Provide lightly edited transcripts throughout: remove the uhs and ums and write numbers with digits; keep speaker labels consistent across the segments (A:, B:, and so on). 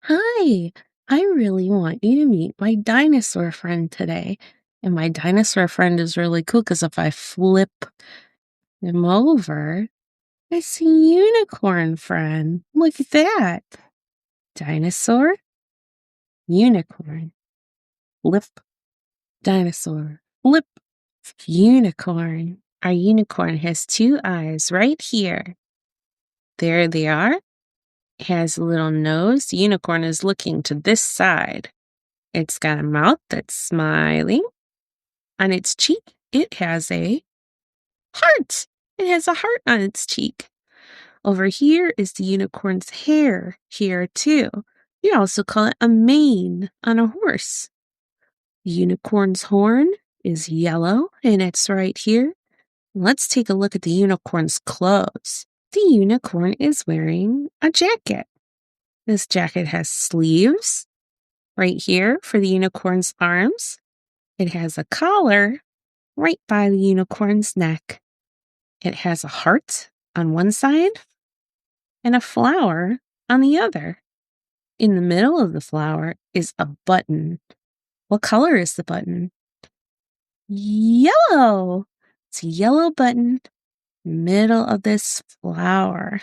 A: Hi, I really want you to meet my dinosaur friend today. And my dinosaur friend is really cool because if I flip him over, it's a unicorn friend. Look at that. Dinosaur, unicorn, flip, dinosaur, flip, unicorn. Our unicorn has two eyes right here. There they are. It has a little nose. The unicorn is looking to this side. It's got a mouth that's smiling. On its cheek, it has a heart. It has a heart on its cheek. Over here is the unicorn's hair here too. We also call it a mane on a horse. The unicorn's horn is yellow and it's right here. Let's take a look at the unicorn's clothes. The unicorn is wearing a jacket. This jacket has sleeves right here for the unicorn's arms. It has a collar right by the unicorn's neck. It has a heart on one side and a flower on the other. In the middle of the flower is a button. What color is the button? Yellow. It's a yellow button, middle of this flower.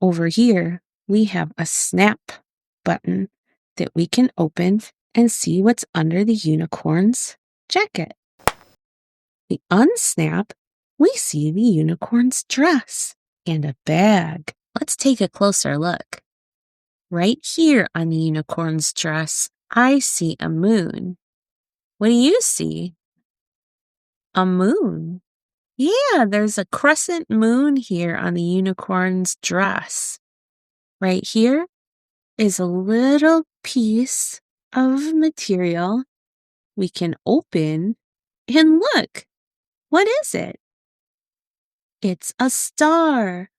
A: Over here, we have a snap button that we can open and see what's under the unicorn's jacket. The unsnap, we see the unicorn's dress and a bag. Let's take a closer look. Right here on the unicorn's dress, I see a moon. What do you see? A moon. Yeah, there's a crescent moon here on the unicorn's dress. Right here is a little piece of material we can open and look. What is it? It's a star.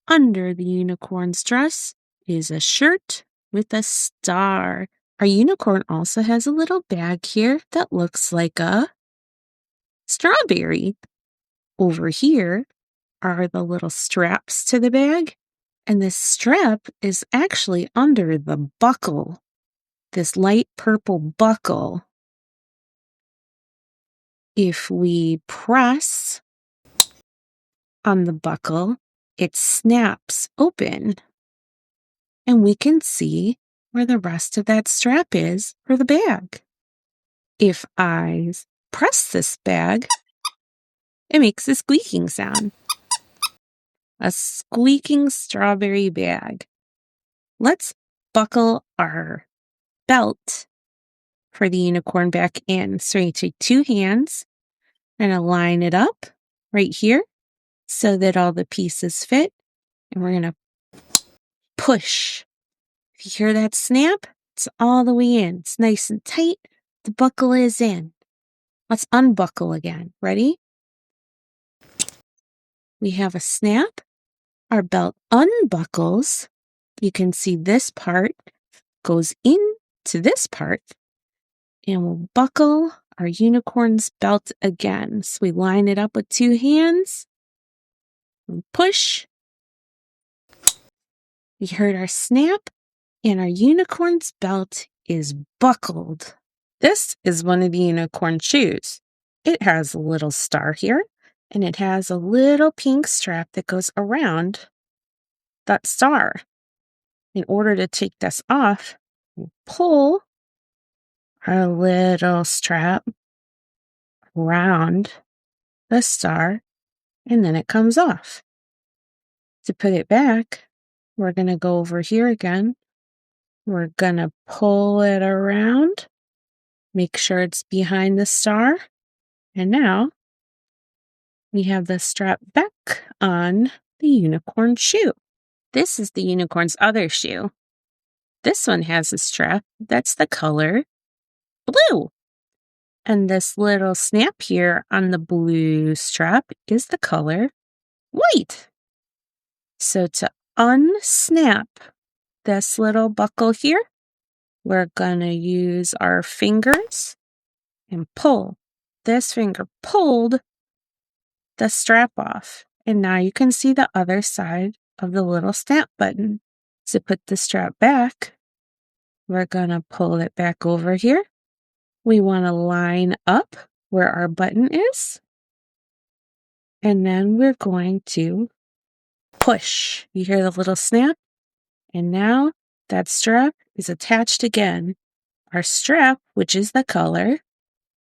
A: Under the unicorn's dress is a shirt with a star. Our unicorn also has a little bag here that looks like a strawberry. Over here are the little straps to the bag, and this strap is actually under the buckle, this light purple buckle. If we press on the buckle, it snaps open, and we can see where the rest of that strap is for the bag. If I press this bag, it makes a squeaking sound. A squeaking strawberry bag. Let's buckle our belt for the unicorn back in. So you take two hands and align it up right here so that all the pieces fit. And we're going to push. If you hear that snap, it's all the way in. It's nice and tight. The buckle is in. Let's unbuckle again. Ready? We have a snap. Our belt unbuckles. You can see this part goes into this part. And we'll buckle our unicorn's belt again. So we line it up with two hands. And push. We heard our snap. And our unicorn's belt is buckled. This is one of the unicorn shoes. It has a little star here, and it has a little pink strap that goes around that star. In order to take this off, we'll pull our little strap around the star, and then it comes off. To put it back, we're going to go over here again. We're going to pull it around. Make sure it's behind the star. And now we have the strap back on the unicorn shoe. This is the unicorn's other shoe. This one has a strap that's the color blue. And this little snap here on the blue strap is the color white. So to unsnap this little buckle here, we're going to use our fingers and pull. This finger pulled the strap off. And now you can see the other side of the little snap button. To put the strap back, We're going to pull it back over here. We want to line up where our button is. And then we're going to push. You hear the little snap? And now that strap is attached again. Our strap, which is the color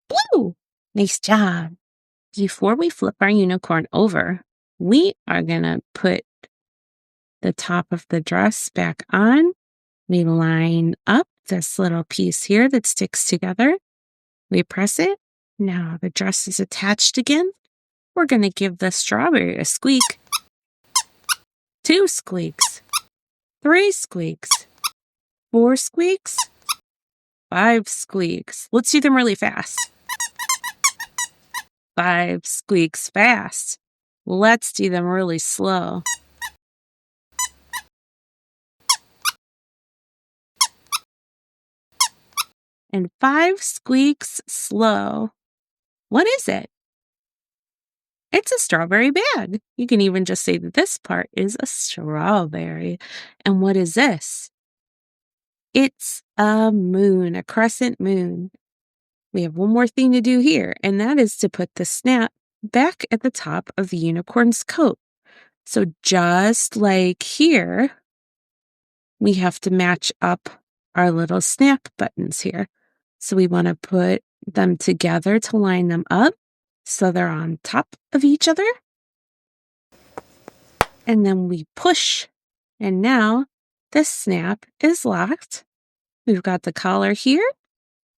A: blue. Nice job. Before we flip our unicorn over, we are going to put the top of the dress back on. We line up this little piece here that sticks together. We press it. Now the dress is attached again. We're going to give the strawberry a squeak. 2 squeaks. 3 squeaks. 4 squeaks. 5 squeaks. Let's do them really fast. 5 squeaks fast. Let's do them really slow. And 5 squeaks slow. What is it? It's a strawberry bag. You can even just say that this part is a strawberry. And what is this? It's a moon, a crescent moon. We have one more thing to do here, and that is to put the snap back at the top of the unicorn's coat. So just like here, we have to match up our little snap buttons here. So we want to put them together to line them up so they're on top of each other. And then we push, and now the snap is locked. We've got the collar here.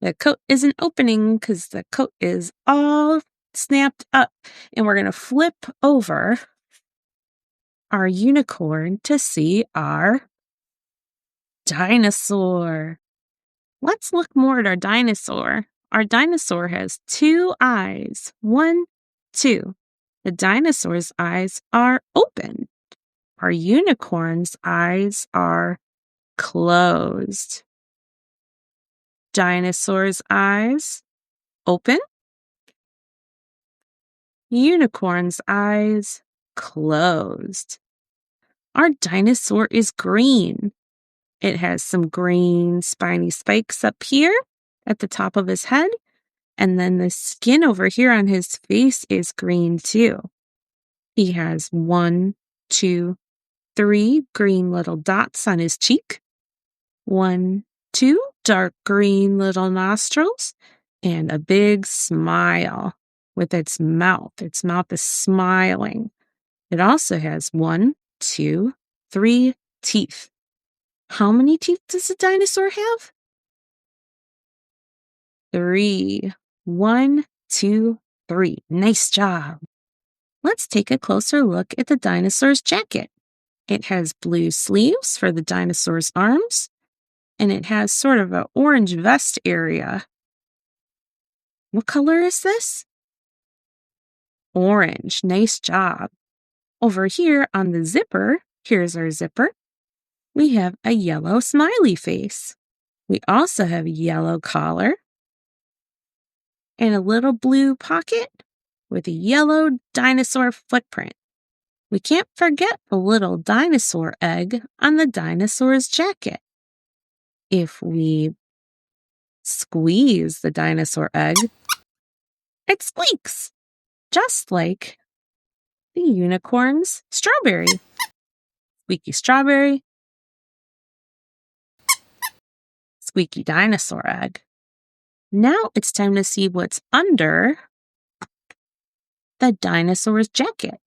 A: The coat isn't opening because the coat is all snapped up. And we're going to flip over our unicorn to see our dinosaur. Let's look more at our dinosaur. Our dinosaur has 2 eyes. 1, 2. The dinosaur's eyes are open. Our unicorn's eyes are closed. Dinosaur's eyes open. Unicorn's eyes closed. Our dinosaur is green. It has some green spiny spikes up here at the top of his head. And then the skin over here on his face is green too. He has 1, 2, 3 green little dots on his cheek. 1, 2 dark green little nostrils. And a big smile with its mouth. Its mouth is smiling. It also has 1, 2, 3 teeth. How many teeth does a dinosaur have? 3. 1, 2, 3. Nice job. Let's take a closer look at the dinosaur's jacket. It has blue sleeves for the dinosaur's arms, and it has sort of an orange vest area. What color is this? Orange. Nice job. Over here on the zipper, here's our zipper. We have a yellow smiley face. We also have a yellow collar and a little blue pocket with a yellow dinosaur footprint. We can't forget the little dinosaur egg on the dinosaur's jacket. If we squeeze the dinosaur egg, it squeaks, just like the unicorn's strawberry. Squeaky strawberry, squeaky dinosaur egg. Now it's time to see what's under the dinosaur's jacket.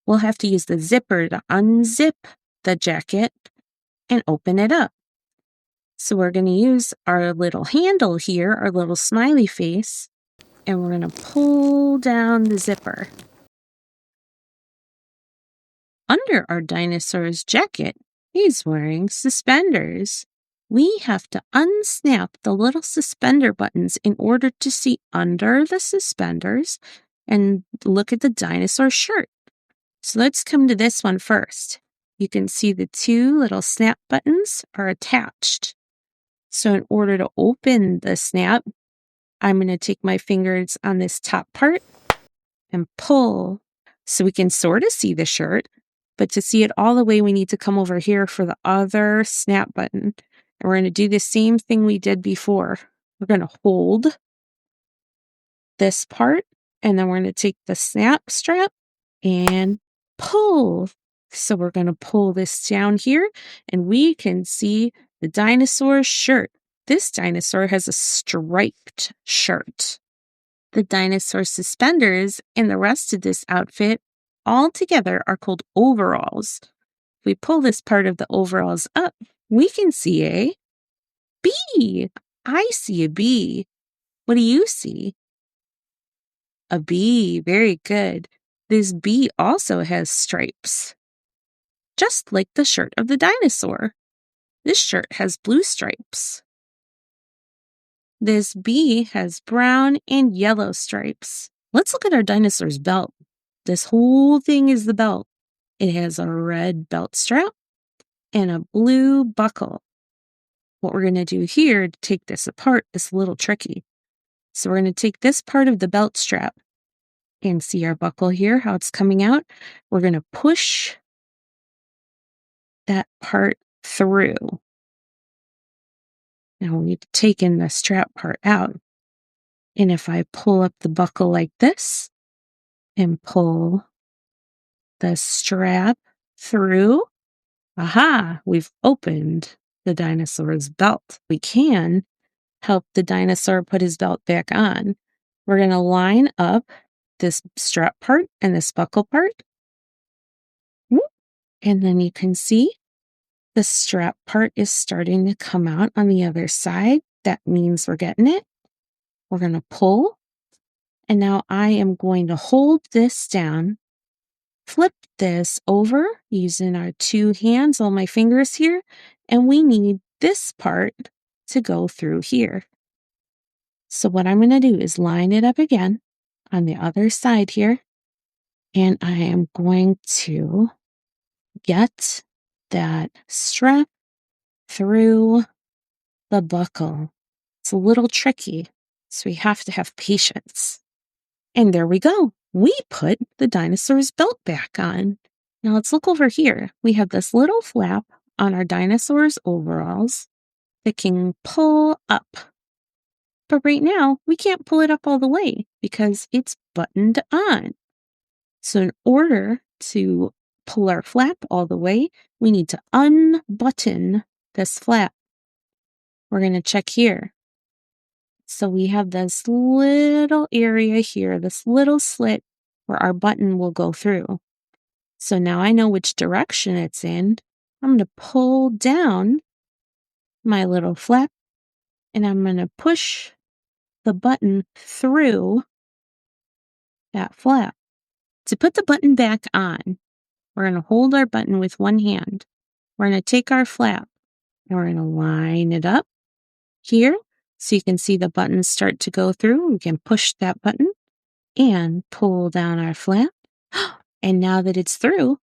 A: We'll have to use the zipper to unzip the jacket and open it up. So we're going to use our little handle here, our little smiley face, and we're going to pull down the zipper. Under our dinosaur's jacket, he's wearing suspenders. We have to unsnap the little suspender buttons in order to see under the suspenders and look at the dinosaur shirt. So let's come to this one first. You can see the 2 little snap buttons are attached. So in order to open the snap, I'm going to take my fingers on this top part and pull so we can sort of see the shirt. But to see it all the way, we need to come over here for the other snap button. And we're going to do the same thing we did before. We're going to hold this part, and then we're going to take the snap strap and pull. So we're going to pull this down here, and we can see the dinosaur shirt. This dinosaur has a striped shirt. The dinosaur suspenders and the rest of this outfit all together are called overalls. If we pull this part of the overalls up, we can see a bee. I see a bee. What do you see? A bee. Very good. This bee also has stripes, just like the shirt of the dinosaur. This shirt has blue stripes. This bee has brown and yellow stripes. Let's look at our dinosaur's belt. This whole thing is the belt. It has a red belt strap and a blue buckle. What we're going to do here to take this apart is a little tricky. So we're going to take this part of the belt strap and see our buckle here, how it's coming out. We're going to push that part through. Now we've taken the strap part out. And if I pull up the buckle like this and pull the strap through, aha, we've opened the dinosaur's belt. We can help the dinosaur put his belt back on. We're going to line up this strap part and this buckle part. And then you can see the strap part is starting to come out on the other side. That means we're getting it. We're going to pull. And now I am going to hold this down, flip this over using our two hands on my fingers here. And we need this part to go through here. So what I'm going to do is line it up again on the other side here. And I am going to get that strap through the buckle. It's a little tricky, so we have to have patience. And there we go. We put the dinosaur's belt back on. Now let's look over here. We have this little flap on our dinosaur's overalls that can pull up. But right now, we can't pull it up all the way because it's buttoned on. So in order to pull our flap all the way, we need to unbutton this flap. We're going to check here. So we have this little area here, this little slit where our button will go through. So now I know which direction it's in. I'm going to pull down my little flap and I'm going to push the button through that flap. To put the button back on, we're going to hold our button with one hand. We're going to take our flap and we're going to line it up here so you can see the buttons start to go through. We can push that button and pull down our flap. And now that it's through,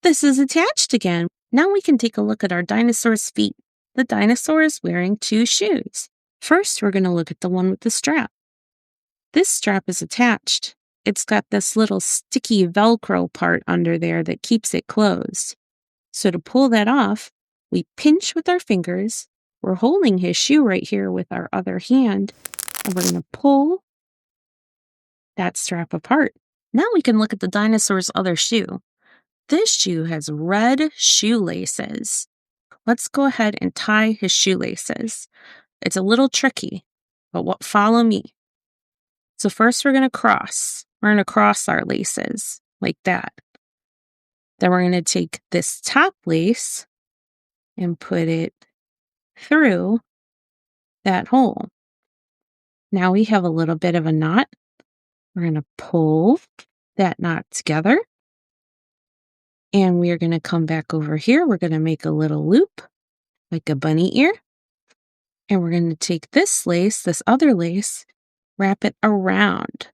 A: this is attached again. Now we can take a look at our dinosaur's feet. The dinosaur is wearing two shoes. First, we're going to look at the one with the strap. This strap is attached. It's got this little sticky Velcro part under there that keeps it closed. So to pull that off, we pinch with our fingers. We're holding his shoe right here with our other hand, and we're going to pull that strap apart. Now we can look at the dinosaur's other shoe. This shoe has red shoelaces. Let's go ahead and tie his shoelaces. It's a little tricky, but follow me. So first we're going to cross. We're going to cross our laces like that. Then we're going to take this top lace and put it through that hole. Now we have a little bit of a knot. We're going to pull that knot together. And we are going to come back over here. We're going to make a little loop like a bunny ear. And we're going to take this lace, this other lace, wrap it around.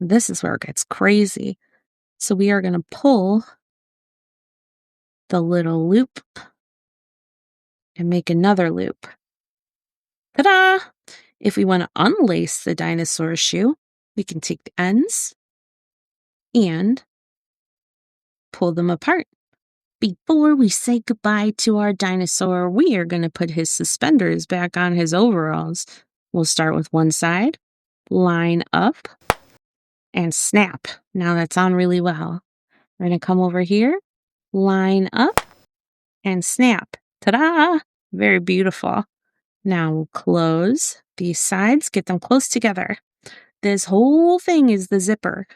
A: This is where it gets crazy. So we are going to pull the little loop and make another loop. Ta-da! If we want to unlace the dinosaur shoe, we can take the ends and pull them apart. Before we say goodbye to our dinosaur, we are going to put his suspenders back on his overalls. We'll start with one side, line up, and snap. Now that's on really well. We're going to come over here, line up, and snap. Ta-da! Very beautiful. Now we'll close these sides, get them close together. This whole thing is the zipper.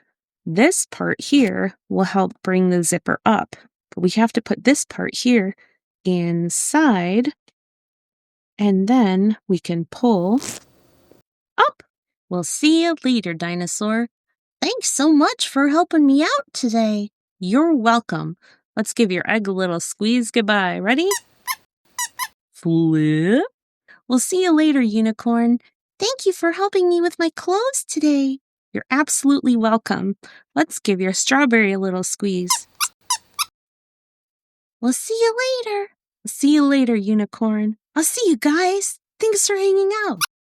A: This part here will help bring the zipper up. But we have to put this part here inside, and then we can pull up. We'll see you later, dinosaur. Thanks so much for helping me out today. You're welcome. Let's give your egg a little squeeze goodbye. Ready? Flip. We'll see you later, unicorn. Thank you for helping me with my clothes today. You're absolutely welcome. Let's give your strawberry a little squeeze. We'll see you later. See you later, unicorn. I'll see you guys. Thanks for hanging out.